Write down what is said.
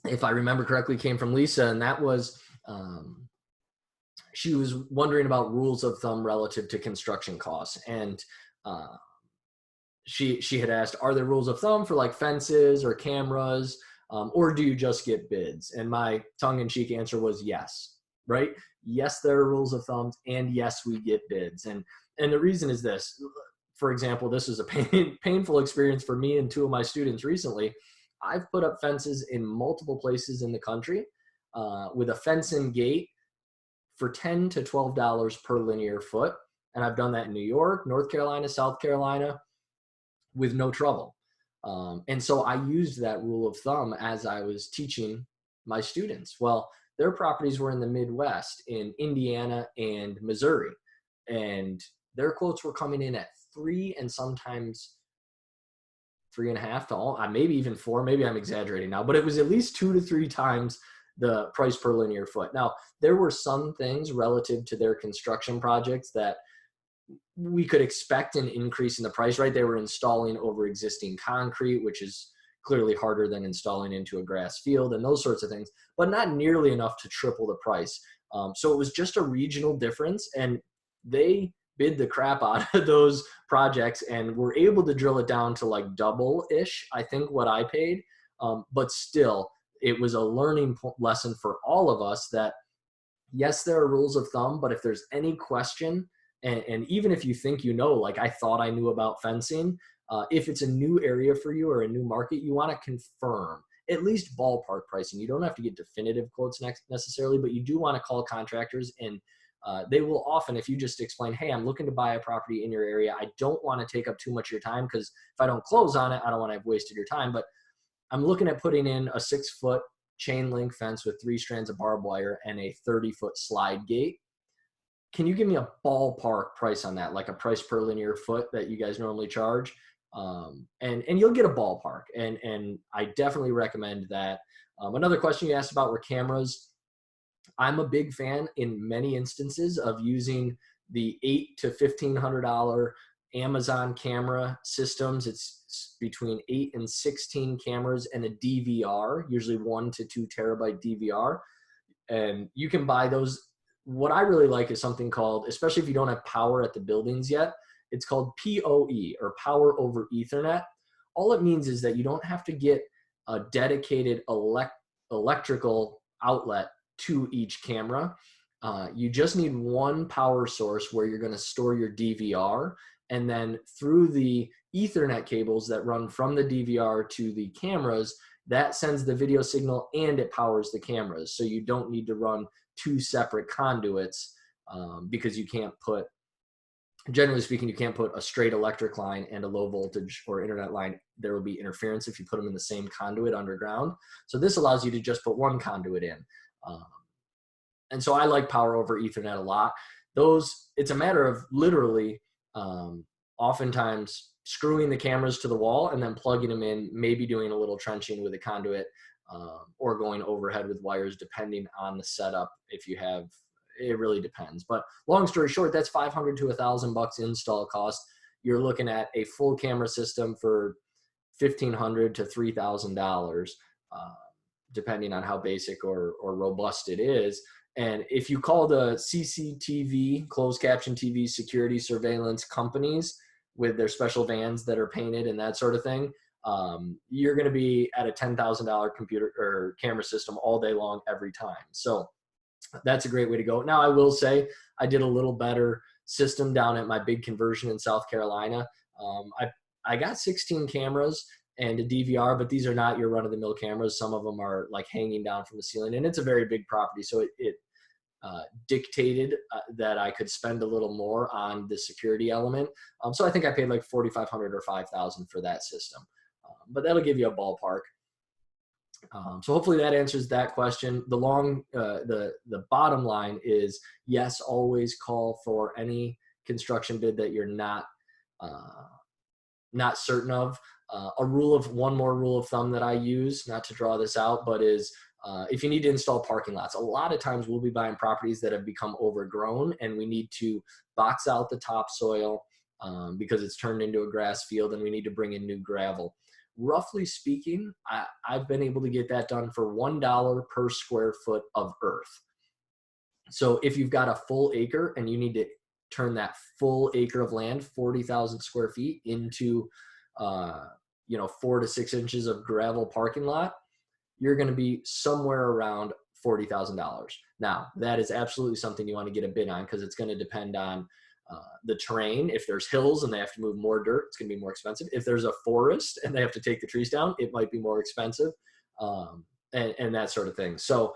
if I remember correctly, came from Lisa, and that was she was wondering about rules of thumb relative to construction costs. And uh, she had asked, are there rules of thumb for like fences or cameras, or do you just get bids? And my tongue-in-cheek answer was yes, right? Yes, there are rules of thumbs, and yes, we get bids. And the reason is this. For example, this is a painful experience for me and two of my students recently. I've put up fences in multiple places in the country with a fence and gate for $10 to $12 per linear foot. And I've done that in New York, North Carolina, South Carolina with no trouble. And so I used that rule of thumb as I was teaching my students. Well, their properties were in the Midwest, in Indiana and Missouri. And their quotes were coming in at 3 and sometimes 3.5 to all, maybe even 4. Maybe I'm exaggerating now, but it was at least 2 to 3 times the price per linear foot. Now, there were some things relative to their construction projects that we could expect an increase in the price, right? They were installing over existing concrete, which is clearly harder than installing into a grass field and those sorts of things, but not nearly enough to triple the price. So it was just a regional difference, and they bid the crap out of those projects and were able to drill it down to like double-ish, I think, what I paid. But still, it was a learning lesson for all of us that yes, there are rules of thumb, but if there's any question, and even if you think you know, like I thought I knew about fencing, if it's a new area for you or a new market, you want to confirm at least ballpark pricing. You don't have to get definitive quotes necessarily, but you do want to call contractors, and they will often, if you just explain, hey, I'm looking to buy a property in your area. I don't want to take up too much of your time because if I don't close on it, I don't want to have wasted your time. But I'm looking at putting in a 6-foot chain link fence with 3 strands of barbed wire and a 30-foot slide gate. Can you give me a ballpark price on that, like a price per linear foot that you guys normally charge? And you'll get a ballpark. And I definitely recommend that. Another question you asked about were cameras. I'm a big fan in many instances of using the $800 to $1,500 Amazon camera systems. It's between 8 and 16 cameras and a DVR, usually 1 to 2 terabyte DVR. And you can buy those. What I really like is something called, especially if you don't have power at the buildings yet, it's called PoE, or power over Ethernet. All it means is that you don't have to get a dedicated electrical outlet to each camera. You just need one power source where you're going to store your DVR, and then through the Ethernet cables that run from the DVR to the cameras, that sends the video signal and it powers the cameras. So you don't need to run 2 separate conduits, because you can't put, generally speaking, you can't put a straight electric line and a low voltage or internet line. There will be interference if you put them in the same conduit underground. So this allows you to just put one conduit in. And so I like power over Ethernet a lot. It's a matter of literally, oftentimes screwing the cameras to the wall and then plugging them in, maybe doing a little trenching with a conduit, or going overhead with wires, depending on the setup. If you have, it really depends. But long story short, that's $500 to $1,000 install cost. You're looking at a full camera system for $1,500 to $3,000, depending on how basic or robust it is. And if you call the CCTV, closed caption TV security surveillance companies with their special vans that are painted and that sort of thing, you're going to be at a $10,000 computer or camera system all day long every time. So that's a great way to go. Now, I will say I did a little better system down at my big conversion in South Carolina. I got 16 cameras and a DVR, but these are not your run-of-the-mill cameras. Some of them are like hanging down from the ceiling, and it's a very big property. So it dictated that I could spend a little more on the security element. So I think I paid like $4,500 or $5,000 for that system. But that'll give you a ballpark. So hopefully that answers that question. The bottom line is yes, always call for any construction bid that you're not certain of. One more rule of thumb that I use, not to draw this out, but is if you need to install parking lots, a lot of times we'll be buying properties that have become overgrown and we need to box out the topsoil because it's turned into a grass field and we need to bring in new gravel. roughly speaking, I've been able to get that done for $1 per square foot of earth. So if you've got a full acre and you need to turn that full acre of land, 40,000 square feet, into 4 to 6 inches of gravel parking lot, you're going to be somewhere around $40,000. Now, that is absolutely something you want to get a bid on, because it's going to depend on the terrain. If there's hills and they have to move more dirt, it's going to be more expensive. If there's a forest and they have to take the trees down, it might be more expensive, and that sort of thing. So